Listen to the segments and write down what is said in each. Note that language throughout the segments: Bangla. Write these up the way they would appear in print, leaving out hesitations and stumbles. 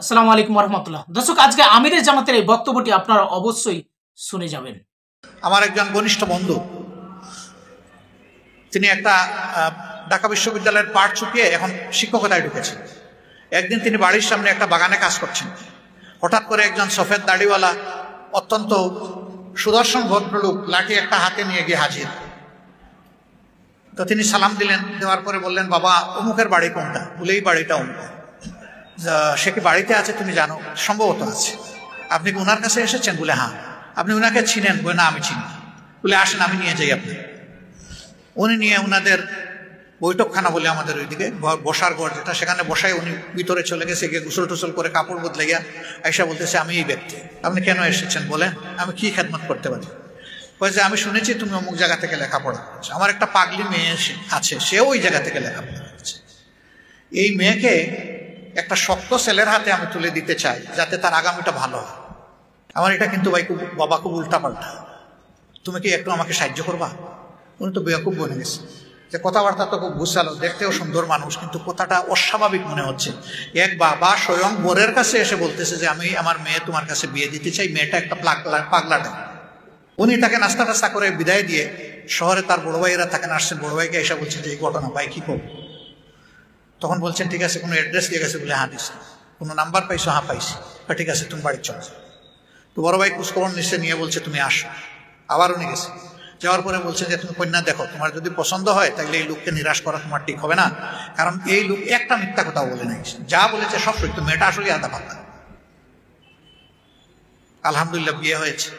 আসসালামু আলাইকুম রহমতুল্লাহ। দর্শক, আজকে আমিরের জামাতের এই বক্তব্যটি আপনারা অবশ্যই শুনে যাবেন। আমার একজন ঘনিষ্ঠ বন্ধু, তিনি একটা ঢাকা বিশ্ববিদ্যালয়ের পাঠ চুকিয়ে এখন শিক্ষকতায় ঢুকেছেন। একদিন তিনি বাড়ির সামনে একটা বাগানে কাজ করছেন। হঠাৎ করে একজন সফেদ দাড়িওয়ালা অত্যন্ত সুদর্শন ভদ্রলোক লাঠি একটা হাতে নিয়ে গিয়ে হাজির। তো তিনি সালাম দিলেন, দেওয়ার পরে বললেন, বাবা অমুকের বাড়ি কোনটা? বলে এই বাড়িটা অমুক। সে কি বাড়িতে আছে তুমি জানো? সম্ভবত আছে। আপনি কি ওনার কাছে এসেছেন? বলে হ্যাঁ। আপনি ওনাকে চিনেন? বলে না আমি চিনি। বলে আসেন আমি নিয়ে যাই আপনি। উনি নিয়ে ওনাদের বৈঠকখানা বলে আমাদের ওইদিকে বসার ঘর যেটা, সেখানে বসায় উনি ভিতরে চলে গেছে, গিয়ে গোসল টোসল করে কাপড় বদলে গিয়া আয়সা বলতেছে, আমি এই ব্যক্তি। আপনি কেন এসেছেন বলেন, আমি কি খেদমত করতে পারি? বলছে আমি শুনেছি তুমি অমুক জায়গা থেকে লেখাপড়া করছো, আমার একটা পাগলি মেয়ে আছে, সেও ওই জায়গা থেকে লেখাপড়া করছে। এই মেয়েকে একটা শক্ত ছেলের হাতে আমি তুলে দিতে চাই, যাতে তার আগামীটা ভালো হয়। আমার এটা কিন্তু ভাই খুব বাবা খুব উল্টা পাল্টা, তুমি কি একটু আমাকে সাহায্য করবা? উনি তো বেয়াকুব বনে গেছে, যে কথাবার্তা তো খুব গুছালো, দেখতেও সুন্দর মানুষ, কিন্তু কথাটা অস্বাভাবিক মনে হচ্ছে। এক বাবা স্বয়ং বোরের কাছে এসে বলতেছে যে আমি আমার মেয়ে তোমার কাছে বিয়ে দিতে চাই, মেয়েটা একটা পাগলাটা। উনি তাকে নাস্তা টাস্তা করে বিদায় দিয়ে শহরে তার বড় ভাইয়েরা তাকে আসছেন, বড় ভাইকে এসে বলছেন যে এই ঘটনা, ভাই কি করবো? তখন বলছেন ঠিক আছে, কোনো অ্যাড্রেস দিয়ে গেছে? বলে হ্যাঁ দিস। কোনো নাম্বার পাইছো? হ্যাঁ পাইছি। ঠিক আছে তুমি বাড়ি চলো। তো বড় ভাই খোঁজখবর নিশ্চয় নিয়ে বলছে তুমি আসো। আবার উনি গেছে, যাওয়ার পরে বলছেন যে তুমি কন্যা দেখো, তোমার যদি পছন্দ হয় তাহলে এই লোককে নিরাশ করা তোমার ঠিক হবে না, কারণ এই লোক একটা মিথ্যা কথাও বলে নাই, যা বলেছে সব সত্য, মেয়েটা আসলে আধা পাত্তা। আলহামদুলিল্লাহ বিয়ে হয়েছে।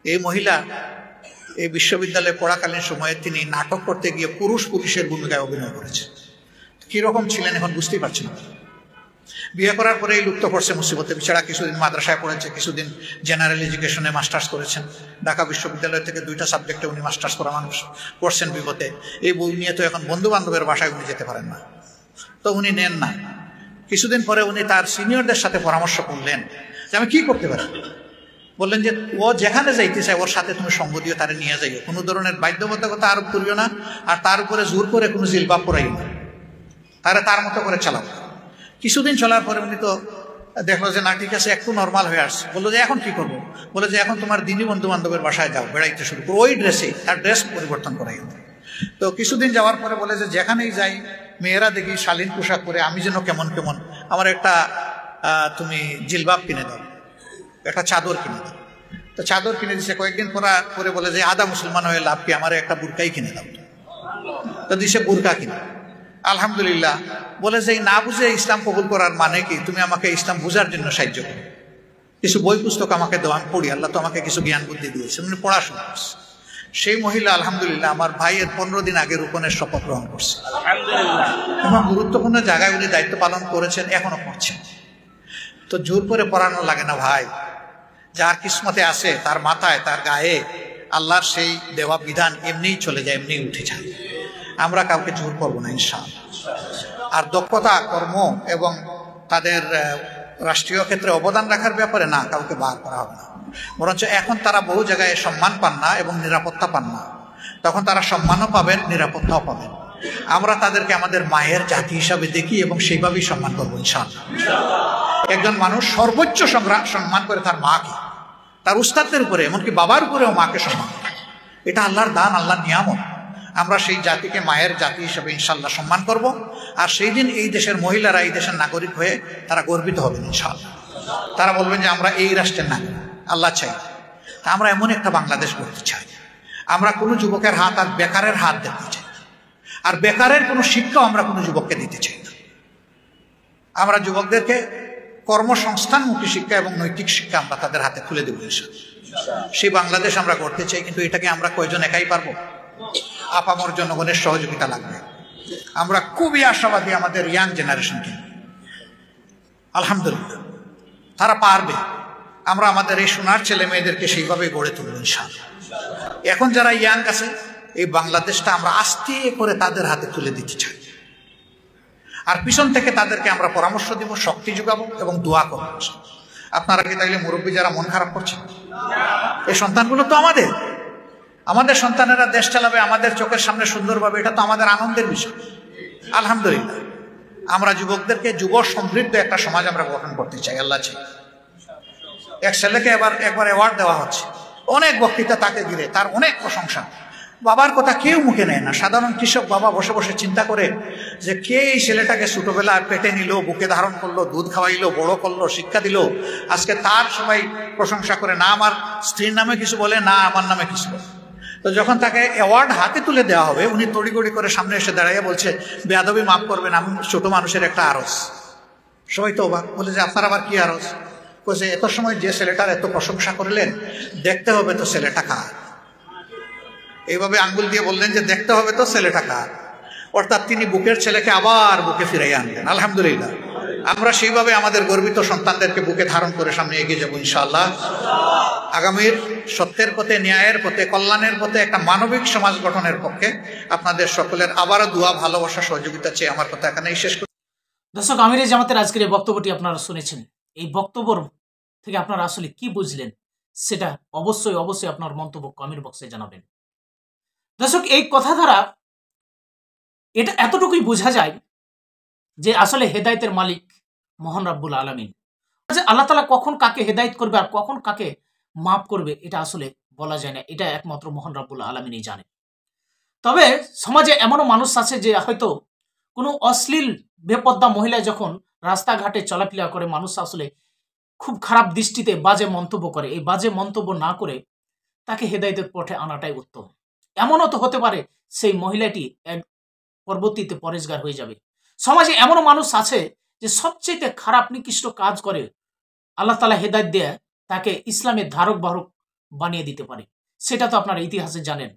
এই মহিলা এই বিশ্ববিদ্যালয়ে পড়াকালীন সময়ে তিনি নাটক করতে গিয়ে পুরুষের ভূমিকায় অভিনয় করেছেন। কিরকম ছিলেন এখন বুঝতেই পারছেন। বিয়ে করার পরে এই লুপ্ত পড়ছে মুসিবতে, বিছাড়া কিছুদিন মাদ্রাসায় পড়েছে, কিছুদিন জেনারেল এডুকেশনে মাস্টার্স করেছেন। ঢাকা বিশ্ববিদ্যালয় থেকে 2টা সাবজেক্টে উনি মাস্টার্স করা মানুষ, পড়ছেন বিপদে। এই বই নিয়ে তো এখন বন্ধু বান্ধবের বাসায় উনি যেতে পারেন না, তো উনি নেন না। কিছুদিন পরে উনি তার সিনিয়রদের সাথে পরামর্শ করলেন যে আমি কি করতে পারি। বললেন যে ও যেখানে যাইতে চায় ওর সাথে তুমি সঙ্গ দিও, তারে নিয়ে যাইও, কোনো ধরনের বাধ্যবাধকতা আরোপ করিও না, আর তার উপরে জোর করে কোনো জিলবাব পরাইও না, তার মতো করে চালাও। কিছুদিন চলার পরে উনি তো দেখলো যে না ঠিক আছে, একটু নর্মাল হয়ে আসছে। বললো যে এখন কি করবো? বলে যে এখন তোমার দিনী বন্ধু বান্ধবের বাসায় যাও, বেড়াইতে শুরু করো ওই ড্রেসে, তার ড্রেস পরিবর্তন করাই। তো কিছুদিন যাওয়ার পরে বলে যে যেখানেই যাই মেয়েরা দেখি শালীন পোশাক পরে, আমি যেন কেমন কেমন, আমার একটা তুমি জিলবাব কিনে দাও, একটা চাদর কিনে দাও। তো চাদর কিনে দিচ্ছে। কয়েকদিন পরে বলে যে আদা মুসলমান হয়ে লাভ কি, আমার একটা বুরকাই কিনে দাও। তো দিছে বুরকা কিনে। আলহামদুলিল্লাহ। বলে যে না বুঝে ইসলাম কবুল করার মানে কি, তুমি আমাকে ইসলাম বুঝার জন্য সাহায্য করো, কিছু বই পুস্তক আমাকে দাও, আমি পড়ি, আল্লাহ তো আমাকে কিছু জ্ঞান বুদ্ধি দিয়েছে। উনি পড়াশোনা করছে। সেই মহিলা আলহামদুলিল্লাহ আমার ভাইয়ের 15 দিন আগে রোপণের শপথ গ্রহণ করছে, এবং গুরুত্বপূর্ণ জায়গায় উনি দায়িত্ব পালন করেছেন, এখনো করছেন। তো জোর করে পড়ানো লাগে না ভাই, যার কিসমতে আছে তার মাথায় তার গায়ে আল্লাহর সেই দেওয়া বিধান এমনিই চলে যায়, এমনি উঠে যায়। আমরা কাউকে জোর করবো না ইনশাআল্লাহ। আর দক্ষতা, কর্ম এবং তাদের রাষ্ট্রীয় ক্ষেত্রে অবদান রাখার ব্যাপারে না, কাউকে বার করা হবে না। বরঞ্চ এখন তারা বহু জায়গায় সম্মান পান না এবং নিরাপত্তা পান না, তখন তারা সম্মানও পাবেন, নিরাপত্তাও পাবেন। আমরা তাদেরকে আমাদের মায়ের জাতি হিসাবে দেখি এবং সেইভাবেই সম্মান করবো ইনশাআল্লাহ। একজন মানুষ সর্বোচ্চ সম্মান করে তার মাকে, তার উস্তাদদের উপরে, এমনকি বাবার উপরেও মাকে সম্মান করে। এটা আল্লাহর দান, আল্লাহর নিয়ামত। আমরা সেই জাতিকে মায়ের জাতি হিসেবে ইনশাআল্লাহ সম্মান করব। আর সেই দিন এই দেশের মহিলারা এই দেশের নাগরিক হয়ে তারা গর্বিত হবেন ইনশাআল্লাহ। তারা বলবেন যে আমরা এই রাষ্ট্রের নাগরিক, আল্লাহ চাই। তা আমরা এমন একটা বাংলাদেশ গড়তে চাই। আমরা কোনো যুবকের হাত আর বেকারের হাত দেখতে চাই, আর বেকারের কোনো শিক্ষাও আমরা কোনো যুবককে দিতে চাই না। আমরা যুবকদেরকে কর্মসংস্থানমুখী শিক্ষা এবং নৈতিক শিক্ষা আমরা তাদের হাতে তুলে দেবো ইনশাআল্লাহ। সেই বাংলাদেশ আমরা গড়তে চাই, কিন্তু এটাকে আমরা কয়জন একাই পারবো? আপামর জনগণের সহযোগিতা লাগবে। আমরা খুবই আশাবাদী আমাদের ইয়াং জেনারেশনকে, আলহামদুলিল্লাহ তারা পারবে। আমরা আমাদের এই সোনার ছেলে মেয়েদেরকে সেইভাবে গড়ে তুলব ইনশাআল্লাহ। এখন যারা ইয়াং আছে, এই বাংলাদেশটা আমরা আস্তে করে তাদের হাতে তুলে দিতে চাই, আর পিছন থেকে তাদেরকে আমরা পরামর্শ দিব, শক্তি যোগাবো এবং দোয়া করবো। আপনারা কি তাইলে মুরব্বী যারা মন খারাপ করছেন? এই সন্তানগুলো তো আমাদের সন্তানেরা দেশ চালাবে, আমাদের চোখের সামনে সুন্দরভাবে, এটা তো আমাদের আনন্দের বিষয়। আলহামদুলিল্লাহ আমরা যুবকদেরকে যুব সমৃদ্ধ একটা সমাজ আমরা গঠন করতে চাই, আল্লাহ চাই। এক ছেলেকে একবার অ্যাওয়ার্ড দেওয়া হচ্ছে, অনেক বক্তৃতা তাকে ঘিরে, তার অনেক প্রশংসা। বাবার কথা কেউ মুখে নেয় না। সাধারণ কৃষক বাবা বসে বসে চিন্তা করে যে কে এই ছেলেটাকে ছোটবেলায় পেটে নিল, বুকে ধারণ করলো, দুধ খাওয়াইলো, বড় করলো, শিক্ষা দিল, আজকে তার সবাই প্রশংসা করে, না আমার স্ত্রীর নামে কিছু বলে, না আমার নামে কিছু বলে। তো যখন তাকে অ্যাওয়ার্ড হাতে তুলে দেওয়া হবে, উনি তড়িগড়ি করে সামনে এসে দাঁড়াইয়া বলছে, বেয়াদবি মাফ করবেন, আমি ছোট মানুষের একটা আরজ। সবাই তো অবাক, বলে যে আপনার আবার কি আরজ? বলছে এত সময় যে ছেলেটার এত প্রশংসা করলেন, দেখতে হবে তো ছেলেটা কার। এইভাবে আঙ্গুল দিয়ে বললেন যে দেখতে হবে তো ছেলেটা কার। অর্থাৎ তিনি বুকের ছেলেকে আবার বুকে ফিরাই আনলেন। আলহামদুলিল্লাহ, আমরা সেইভাবে আমাদের গর্বিত সন্তানদেরকে বুকে ধারণ করে সামনে এগিয়ে যাবো ইনশাআল্লাহ। আগামীর সত্যের পথে, ন্যায়ের পথে, কল্যাণের পথে, একটা মানবিক সমাজ গঠনের পক্ষে আপনাদের সকলের আবারও দোয়া, ভালোবাসা, সহযোগিতা চেয়ে আমার কথা এখানেই শেষ করি। দর্শক, আমিরে জামাতের আজকের এই বক্তব্যটি আপনারা শুনেছেন। এই বক্তব্য থেকে আপনারা আসলে কি বুঝলেন সেটা অবশ্যই অবশ্যই আপনার মন্তব্য কমেন্ট বক্সে জানাবেন। দর্শক, এই কথা দ্বারা এটা এতটুকুই বোঝা যায় যে আসলে হেদায়েতের মালিক মহান রাব্বুল আলামিন। আল্লাহ তাআলা কখন কাকে হেদায়েত করবে আর কখন কাকে মাফ করবে এটা আসলে বলা যায় না, এটা একমাত্র মহান রাব্বুল আলামিনই জানে। তবে সমাজে এমনও মানুষ আছে যে হয়তো কোনো অশ্লীল বেপর্দা মহিলা যখন রাস্তাঘাটে চলাফেরা করে, মানুষ আসলে খুব খারাপ দৃষ্টিতে বাজে মন্তব্য করে। এই বাজে মন্তব্য না করে তাকে হেদায়েতের পথে আনাটাই উত্তম। এমনও তো হতে পারে সেই মহিলাটি এক পরবর্তীতে পরেশগার হয়ে যাবে। সমাজে এমনও মানুষ আছে যে সবচেয়ে খারাপ নিকৃষ্ট কাজ করে, আল্লাহ তাআলা হেদায়েত দিয়ে তাকে ইসলামের ধারক বাহক বানিয়ে দিতে পারে। সেটা তো আপনারা ইতিহাসে জানেন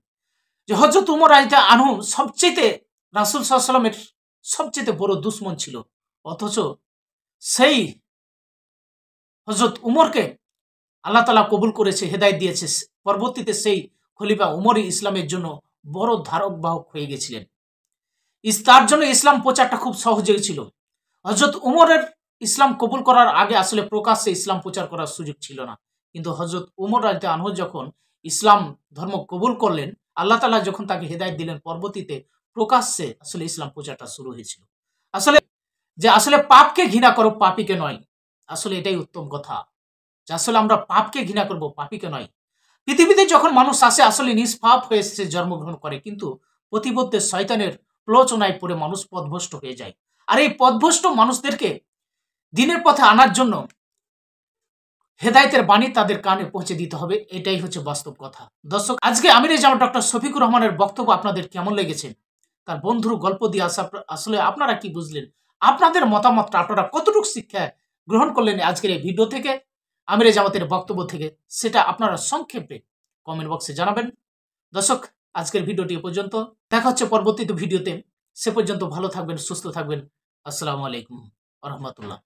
যে হযরত উমর রাদিয়াল্লাহু আনহু সবচেয়ে রাসূল সাল্লাল্লাহু আলাইহি ওয়াসাল্লামের সবচেয়ে বড় দুশমন ছিল, অথচ সেই হযরত উমরকে আল্লাহ তাআলা কবুল করেছে, হেদায়েত দিয়েছে। পরবর্তীতে সেই খলিফা উমরই ইসলামের জন্য বড় ধারক বাহক হয়ে গেছিলেন। তার জন্য ইসলাম প্রচারটা খুব সহজ ছিল। হযরত উমরের ইসলাম কবুল করার আগে আসলে প্রকাশ্যে ইসলাম প্রচার করার সুযোগ ছিল না, কিন্তু হযরত উমর রাদিয়াল্লাহু আনহু যখন ইসলাম ধর্ম কবুল করলেন, আল্লাহ তাআলা যখন তাকে হেদায়েত দিলেন, পরবর্তীতে প্রকাশ্যে আসলে ইসলাম প্রচারটা শুরু হয়েছিল। আসলে পাপকে ঘৃণা করো, পাপীকে নয়। আসলে এটাই উত্তম কথা যে আসলে আমরা পাপকে ঘৃণা করব, পাপীকে নয়। পৃথিবীতে যখন মানুষ আসে আসলে নিষ্পাপ হয়ে এসে জন্মগ্রহণ করে, কিন্তু প্রতিপত্তির শয়তানের প্রলোচনায় পড়ে মানুষ পথভ্রষ্ট হয়ে যায়। আর এই পথভ্রষ্ট মানুষদেরকে দিনের পথে আনার জন্য হেদায়েতের বাণী তাদের কানে পৌঁছে দিতে হবে, এটাই হচ্ছে বাস্তব কথা। দর্শক, আজকে আমিরে জামাত ডক্টর শফিকুর রহমানের বক্তব্য আপনাদের কেমন লেগেছে? তার বন্ধুর গল্প দিয়ে আসলে আপনারা কি বুঝলেন? আপনাদের মতামতটা আপনারা কতটুকু শিক্ষা গ্রহণ করলেন আজকের এই ভিডিও থেকে, আমিরে জামাতের বক্তব্য থেকে, সেটা আপনারা সংক্ষেপে কমেন্ট বক্সে জানাবেন। দর্শক, আজকের ভিডিওটি এ পর্যন্ত। দেখা হচ্ছে পরবর্তী ভিডিওতে। সে পর্যন্ত ভালো থাকবেন, সুস্থ থাকবেন। আসসালামু আলাইকুম ওয়া রাহমাতুল্লাহ।